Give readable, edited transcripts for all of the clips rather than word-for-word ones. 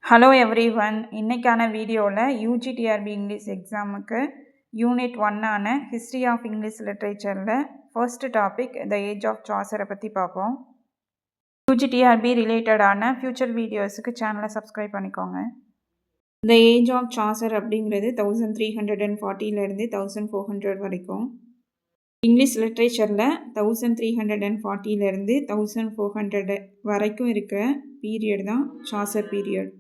Hello everyone, இன்னைக்கான வீடியோவில் UGTRB English எக்ஸாமுக்கு யூனிட் 1ஆன ஹிஸ்ட்ரி ஆஃப் இங்கிலீஷ் லிட்ரேச்சரில் first topic the age of சாசரை பற்றி பார்ப்போம். யூஜிடிஆர்பி ரிலேட்டடான ஃபியூச்சர் வீடியோஸுக்கு சேனலை சப்ஸ்கிரைப் பண்ணிக்கோங்க. த ஏஜ் ஆஃப் சாசர் அப்படிங்கிறது 1340 1400 வரைக்கும். இங்கிலீஷ் லிட்ரேச்சரில் 1340 1400 வரைக்கும் இருக்கிற பீரியட் தான் சாசர் பீரியட்.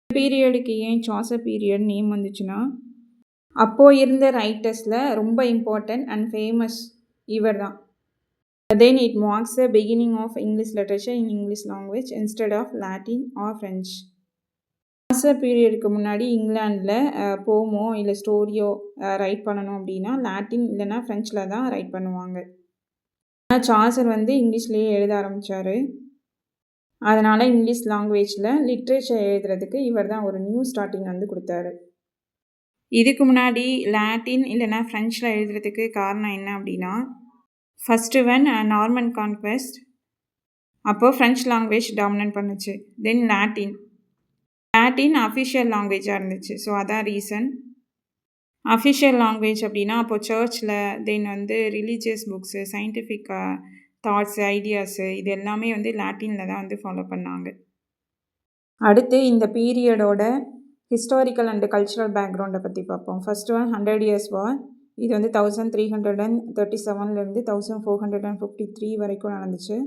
பீரியடுக்கு ஏன் சாசர் பீரியட் நேம் வந்துச்சுன்னா, அப்போது இருந்த ரைட்டர்ஸில் ரொம்ப இம்பார்ட்டன்ட் அண்ட் ஃபேமஸ் இவர் தான். Then it marks the beginning of English literature in English language instead of Latin or French. Chaucer பீரியடுக்கு முன்னாடி இங்கிலாண்டில் போமோ இல்லை ஸ்டோரியோ ரைட் பண்ணணும் அப்படின்னா லாட்டின் இல்லைனா ஃப்ரெஞ்சில் தான் ரைட் பண்ணுவாங்க. ஆனால் சாசர் இங்கிலீஷ்லேயே எழுத ஆரம்பித்தார். அதனால் இங்கிலீஷ் லாங்குவேஜில் லிட்ரேச்சர் எழுதுறதுக்கு இவர் தான் ஒரு நியூ ஸ்டார்டிங் கொடுத்தாரு. இதுக்கு முன்னாடி லாட்டின் இல்லைனா ஃப்ரெஞ்சில் எழுதுறதுக்கு காரணம் என்ன அப்படின்னா, ஃபஸ்ட்டு நார்மன் கான்க்வெஸ்ட், அப்போது ஃப்ரெஞ்ச் லாங்குவேஜ் டாமினன்ட் பண்ணுச்சு. தென் லாட்டின் அஃபிஷியல் லாங்குவேஜாக இருந்துச்சு. ஸோ அதான் ரீசன். அஃபிஷியல் லாங்குவேஜ் அப்படின்னா அப்போது சர்ச்சில் then religious books, scientific thoughts, ideas இது எல்லாமே லாட்டினில் தான் ஃபாலோ பண்ணாங்க. அடுத்து இந்த பீரியடோட ஹிஸ்டாரிக்கல் அண்டு கல்ச்சுரல் பேக்ரவுண்டை பற்றி பார்ப்போம். First 100 Years War. இது 1337 1453 வரைக்கும் நடந்துச்சு.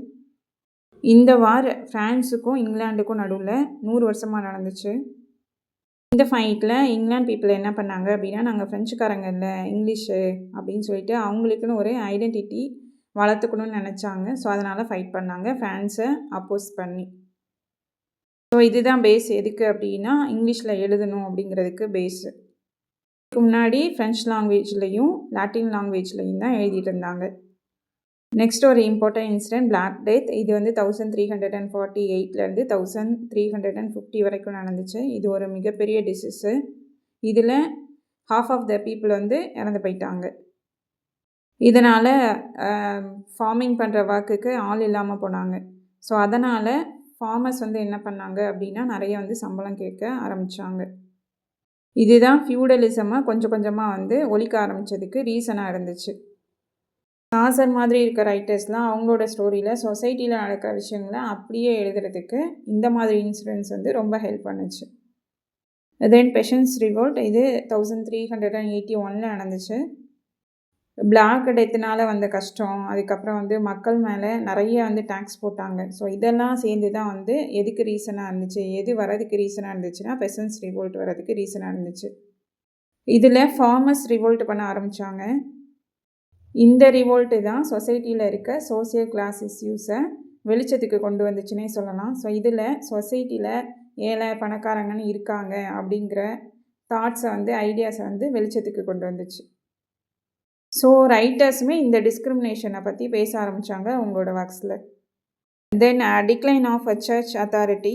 இந்த வார் ஃப்ரான்ஸுக்கும் இங்கிலாண்டுக்கும் நடுவில் 100 வருஷமாக நடந்துச்சு. இந்த ஃபைட்டில் இங்கிலாந்து பீப்புள் என்ன பண்ணாங்க அப்படின்னா, நாங்கள் ஃப்ரெஞ்சுக்காரங்க இல்லை இங்கிலீஷு அப்படின்னு சொல்லிட்டு அவங்களுக்குன்னு ஒரு ஐடென்டிட்டி வளர்த்துக்கணும்னு நினச்சாங்க. ஸோ அதனால் ஃபைட் பண்ணாங்க ஃப்ரான்ஸை அப்போஸ் பண்ணி. ஸோ இதுதான் பேஸ். எதுக்கு அப்படின்னா இங்கிலீஷில் எழுதணும் அப்படிங்கிறதுக்கு பேஸு. இதுக்கு முன்னாடி ஃப்ரெஞ்ச் லாங்குவேஜ்லேயும் லாட்டின் லாங்குவேஜ்லேயும் தான் எழுதிட்டு இருந்தாங்க. நெக்ஸ்ட் ஒரு இம்பார்ட்டன்ட் இன்சிடென்ட் பிளாக் டெத். இது 1348 1350 வரைக்கும் நடந்துச்சு. இது ஒரு மிகப்பெரிய டிசீஸு. இதில் half ஆஃப் த பீப்புள் இறந்து போயிட்டாங்க. இதனால் ஃபார்மிங் பண்ணுற ஒர்க்குக்கு ஆள் இல்லாமல் போனாங்க. ஸோ அதனால் ஃபார்மர்ஸ் என்ன பண்ணாங்க அப்படின்னா நிறைய சம்பளம் கேட்க ஆரம்பித்தாங்க. இதுதான் ஃபியூடலிசமாக கொஞ்சம் கொஞ்சமாக ஒழிக்க ஆரம்பித்ததுக்கு ரீசனாக இருந்துச்சு. சாசர் மாதிரி இருக்க ரைட்டர்ஸ்லாம் அவங்களோட ஸ்டோரியில் சொசைட்டியில் நடக்கிற விஷயங்களை அப்படியே எழுதுறதுக்கு இந்த மாதிரி இன்சிடென்ட்ஸ் ரொம்ப ஹெல்ப் பண்ணுச்சு. தென் பெஷன்ஸ் ரிவோல்ட். இது 1381 நடந்துச்சு. பிளாக் டெத்துனால வந்த கஷ்டம், அதுக்கப்புறம் மக்கள் மேலே நிறைய டேக்ஸ் போட்டாங்க. ஸோ இதெல்லாம் சேர்ந்து தான் எதுக்கு ரீசனாக இருந்துச்சு, எது வரதுக்கு ரீசனாக இருந்துச்சுன்னா பெஷன்ஸ் ரிவோல்ட் வரதுக்கு ரீசனாக இருந்துச்சு. இதில் ஃபார்மர்ஸ் ரிவோல்ட் பண்ண ஆரம்பித்தாங்க. இந்த ரிவோல்ட்டு தான் சொசைட்டியில் இருக்க சோசியல் கிளாஸ் இஸ்யூஸை வெளிச்சத்துக்கு கொண்டு வந்துச்சுன்னே சொல்லலாம். ஸோ இதில் சொசைட்டியில் ஏழை பணக்காரங்கன்னு இருக்காங்க அப்படிங்கிற தாட்ஸை ஐடியாஸை வெளிச்சத்துக்கு கொண்டு வந்துச்சு. ஸோ ரைட்டர்ஸுமே இந்த டிஸ்கிரிமினேஷனை பற்றி பேச ஆரம்பித்தாங்க அவங்களோட ஒர்க்ஸில். Then decline of a church authority.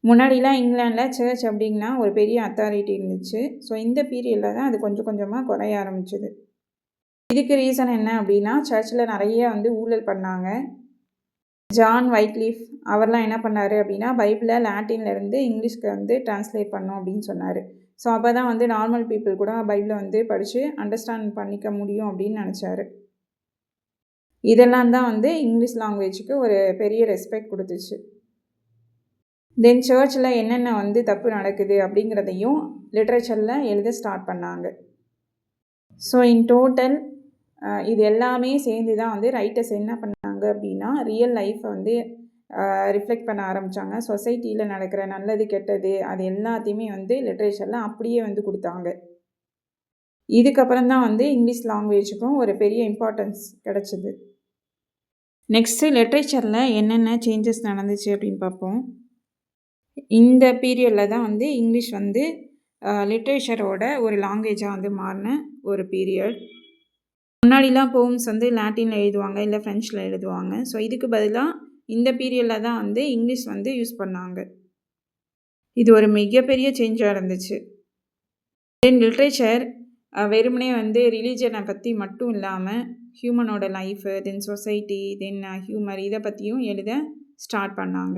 முன்னாடிலாம் இங்கிலாண்டில் சர்ச் அப்படின்னா ஒரு பெரிய அத்தாரிட்டி இருந்துச்சு. ஸோ இந்த பீரியடில் தான் அது கொஞ்சம் கொஞ்சமாக குறைய ஆரம்பிச்சுது. இதுக்கு ரீசன் என்ன அப்படின்னா, சர்ச்சில் நிறைய ஊழல் பண்ணாங்க. ஜான் வைட்லீஃப் அவர்லாம் என்ன பண்ணார் அப்படின்னா, பைபிளை லாட்டின்லேருந்து இங்கிலீஷ்க்கு டிரான்ஸ்லேட் பண்ணோம் அப்படின்னு சொன்னார். ஸோ அப்போ தான் நார்மல் பீப்புள் கூட பைபிளை படித்து அண்டர்ஸ்டாண்ட் பண்ணிக்க முடியும் அப்படின்னு நினச்சாரு. இதெல்லாம் தான் இங்கிலீஷ் லாங்குவேஜுக்கு ஒரு பெரிய ரெஸ்பெக்ட் கொடுத்துச்சு. தென் சர்ச்சில் என்னென்ன தப்பு நடக்குது அப்படிங்கிறதையும் லிட்ரேச்சரில் எழுத ஸ்டார்ட் பண்ணாங்க. ஸோ இன் டோட்டல் இது எல்லாமே சேர்ந்து தான் ரைட்டர்ஸ் என்ன பண்ணாங்க அப்படின்னா, ரியல் லைஃப்பை ரிஃப்ளெக்ட் பண்ண ஆரம்பித்தாங்க. சொசைட்டியில் நடக்கிற நல்லது கெட்டது அது எல்லாத்தையுமே லிட்ரேச்சரில் அப்படியே கொடுத்தாங்க. இதுக்கப்புறம் தான் இங்கிலீஷ் லாங்குவேஜுக்கும் ஒரு பெரிய இம்பார்ட்டன்ஸ் கிடச்சிது. நெக்ஸ்ட்டு லிட்ரேச்சரில் என்னென்ன சேஞ்சஸ் நடந்துச்சு அப்படின்னு பார்ப்போம். இந்த பீரியடில் தான் இங்கிலீஷ் லிட்ரேச்சரோட ஒரு லாங்குவேஜாக மாறின ஒரு பீரியட். முன்னாடிலாம் போம்ஸ் லாட்டினில் எழுதுவாங்க இல்லை ஃப்ரெஞ்சில் எழுதுவாங்க. ஸோ இதுக்கு பதிலாக இந்த பீரியடில் தான் இங்கிலீஷ் யூஸ் பண்ணாங்க. இது ஒரு மிகப்பெரிய சேஞ்சாக இருந்துச்சு. தென் லிட்ரேச்சர் வெறுமனே ரிலீஜனை பற்றி மட்டும் இல்லாமல் ஹியூமனோட லைஃபு, தென் சொசைட்டி, தென் ஹியூமர் இதை பற்றியும் எழுத ஸ்டார்ட் பண்ணாங்க.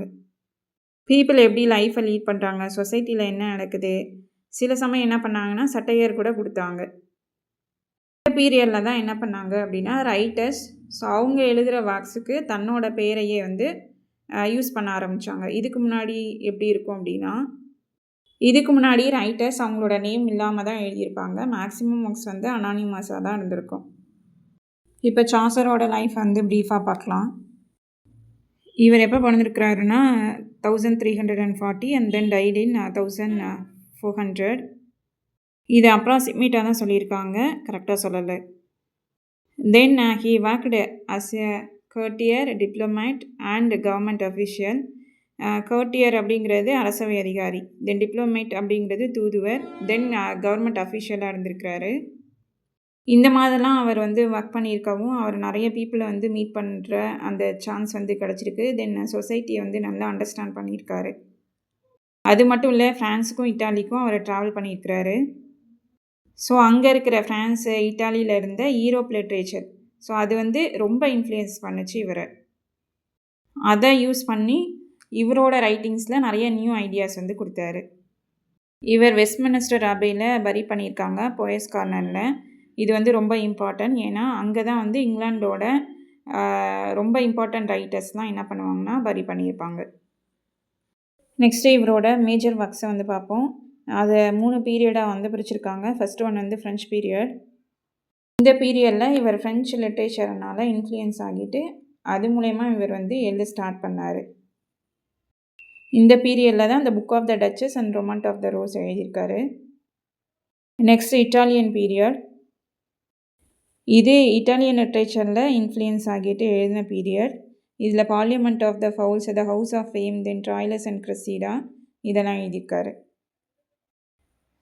பீப்பிள் எப்படி லைஃப்பை லீட் பண்ணுறாங்க, சொசைட்டியில் என்ன நடக்குது, சில சமயம் என்ன பண்ணாங்கன்னா சட்டையர் கூட கொடுத்தாங்க. இந்த பீரியடில் தான் என்ன பண்ணாங்க அப்படின்னா ரைட்டர்ஸ் அவங்க எழுதுகிற ஒர்க்ஸுக்கு தன்னோட பேரையே யூஸ் பண்ண ஆரம்பித்தாங்க. இதுக்கு முன்னாடி எப்படி இருக்கும் அப்படின்னா, இதுக்கு முன்னாடி ரைட்டர்ஸ் அவங்களோட நேம் இல்லாமல் தான் எழுதியிருப்பாங்க. மேக்ஸிமம் ஒர்க்ஸ் அனானிமஸாக தான் இருந்திருக்கும். இப்போ சாசரோட லைஃப் ப்ரீஃபாக பார்க்கலாம். இவர் எப்போ பிறந்திருக்கிறாருன்னா 1340 அண்ட் தென் டைட் இன் 1400. இது அப்ராக்சிமேட்டாக தான் சொல்லியிருக்காங்க, கரெக்டாக சொல்லலை. Then he worked as a courtier, diplomat and government official. Courtier அப்படிங்கிறது அரசவை அதிகாரி, தென் டிப்ளமேட் அப்படிங்கிறது தூதுவர், தென் கவர்மெண்ட் அஃபிஷியலாக இருந்திருக்கிறாரு. இந்த மாதிரிலாம் அவர் ஒர்க் பண்ணியிருக்கவும் அவர் நிறைய பீப்புளை மீட் பண்ணுற அந்த சான்ஸ் கிடச்சிருக்கு. தென் சொசைட்டியை நல்லா அண்டர்ஸ்டாண்ட் பண்ணியிருக்காரு. அது மட்டும் இல்லை, ஃப்ரான்ஸுக்கும் இட்டாலிக்கும் அவர் ட்ராவல் பண்ணியிருக்கிறாரு. ஸோ அங்கே இருக்கிற ஃப்ரான்ஸு இட்டாலியில் இருந்த யூரோப் லிட்ரேச்சர், ஸோ அது ரொம்ப இன்ஃப்ளூயன்ஸ் பண்ணுச்சு இவரை. அதை யூஸ் பண்ணி இவரோட ரைட்டிங்ஸில் நிறைய நியூ ஐடியாஸ் கொடுத்தாரு. இவர் வெஸ்ட்மினிஸ்டர் அபேயில் பரி பண்ணியிருக்காங்க, போயஸ் கார்னரில். இது ரொம்ப இம்பார்ட்டன்ட். ஏன்னா அங்கே தான் இங்கிலாண்டோட ரொம்ப இம்பார்ட்டன்ட் ரைட்டர்ஸ்லாம் என்ன பண்ணுவாங்கன்னா பரி பண்ணியிருப்பாங்க. நெக்ஸ்ட்டு இவரோட மேஜர் ஒர்க்ஸை பார்ப்போம். அதை 3 பீரியடாக பிரிச்சிருக்காங்க. First one French period. இந்த பீரியடில் இவர் ஃப்ரெஞ்சு லிட்ரேச்சர்னால் இன்ஃப்ளூயன்ஸ் ஆகிட்டு அது மூலயமா இவர் எழுத ஸ்டார்ட் பண்ணார். இந்த பீரியடில் தான் இந்த book of the duchess and romaunt of the rose எழுதியிருக்காரு. Next Italian period. இது இட்டாலியன் லிட்ரேச்சரில் இன்ஃப்ளூயன்ஸ் ஆகிட்டு எழுதின பீரியட். இதில் parliament of the fowls, the house of fame, then Troilus and Criseyde இதெல்லாம் எழுதியிருக்காரு.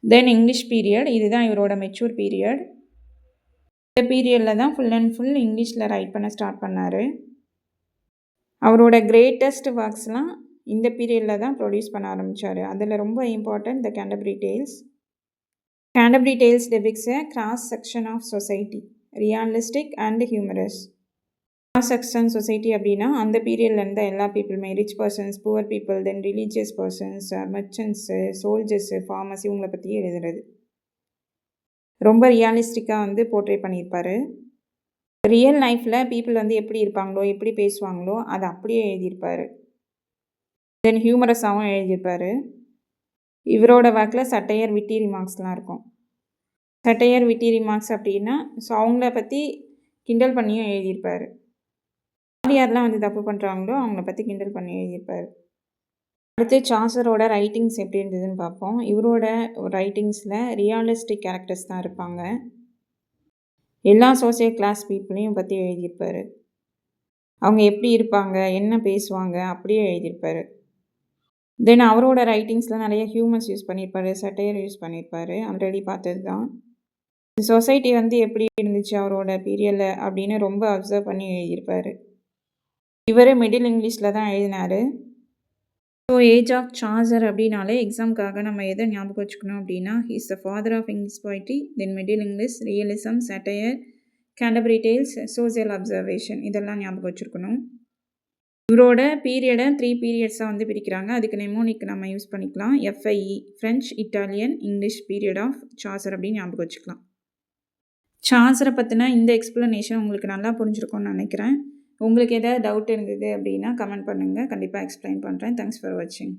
தென் இங்கிலீஷ் பீரியட். இதுதான் இவரோட மெச்சூர் பீரியட். இந்த பீரியடில் தான் ஃபுல் அண்ட் ஃபுல் இங்கிலீஷில் ரைட் பண்ண ஸ்டார்ட் பண்ணார். அவரோட கிரேட்டஸ்ட் ஒர்க்ஸ்லாம் இந்த பீரியடில் தான் ப்ரொடியூஸ் பண்ண ஆரம்பித்தார். அதில் ரொம்ப important the Canterbury tales. Canterbury tales depicts a cross section of society, realistic and humorous. cross section society அப்படின்னா அந்த பீரியடில் இருந்த எல்லா பீப்புளுமே, ரிச் பர்சன்ஸ், புவர் பீப்புள், தென் ரிலீஜியஸ் பர்சன்ஸ், மெர்ச்சன்ட்ஸு, சோல்ஜர்ஸு, ஃபார்மர்ஸ் இவங்களை பற்றி எழுதுறது. ரொம்ப ரியாலிஸ்டிக்காக போர்ட்ரே பண்ணியிருப்பார். ரியல் லைஃப்பில் பீப்புள் எப்படி இருப்பாங்களோ, எப்படி பேசுவாங்களோ அதை அப்படியே எழுதியிருப்பார். தென் ஹியூமரஸாகவும் எழுதியிருப்பார். இவரோட ஒர்க்கில் சட்டையர், விட்டி ரிமார்க்ஸ்லாம் இருக்கும். சட்டையர், விட்டி ரிமார்க்ஸ் அப்படின்னா ஸோ அவங்கள பற்றி கிண்டல் பண்ணியும் எழுதியிருப்பார். யார் யாரெலாம் தப்பு பண்ணுறாங்களோ அவங்கள பற்றி கிண்டல் பண்ணி எழுதியிருப்பார். அடுத்து சாசரோட ரைட்டிங்ஸ் எப்படி இருந்ததுன்னு பார்ப்போம். இவரோட ரைட்டிங்ஸில் ரியாலிஸ்டிக் கேரக்டர்ஸ் தான் இருப்பாங்க. எல்லா சோசியல் கிளாஸ் பீப்புளையும் பற்றி எழுதியிருப்பார். அவங்க எப்படி இருப்பாங்க, என்ன பேசுவாங்க அப்படியே எழுதியிருப்பார். தென் அவரோட ரைட்டிங்ஸில் நிறைய ஹியூமர்ஸ் யூஸ் பண்ணியிருப்பார், சட்டையர் யூஸ் பண்ணியிருப்பார். ஆல்ரெடி பார்த்தது தான். சொசைட்டி எப்படி இருந்துச்சு அவரோட பீரியடில் அப்படின்னு ரொம்ப அப்சர்வ் பண்ணி எழுதியிருப்பார். இவர் மிடில் இங்கிலீஷில் தான் எழுதினார். ஸோ ஏஜ் ஆஃப் சாசர் அப்படின்னாலே எக்ஸாமுக்காக நம்ம எதை ஞாபகம் வச்சுக்கணும் அப்படின்னா he's the father of English poetry, then middle English, realism, satire, Canterbury tales, social observation இதெல்லாம் ஞாபகம் வச்சுருக்கணும். இவரோட பீரியடை 3 பீரியட்ஸாக பிரிக்கிறாங்க. அதுக்கு நெமோனிக் நம்ம யூஸ் பண்ணிக்கலாம். FIE French, Italian, English period of Chaucer அப்படின்னு ஞாபகம் வச்சுக்கலாம். சாசரை பற்றின இந்த எக்ஸ்ப்ளனேஷன் உங்களுக்கு நல்லா புரிஞ்சிருக்கும்னு நினைக்கிறேன். உங்களுக்கு எதாவது டவுட் இருந்தது அப்படின்னா கமெண்ட் பண்ணுங்கள், கண்டிப்பாக எக்ஸ்பிளைன் பண்ணுறேன். தேங்க்ஸ் ஃபார் வாட்சிங்.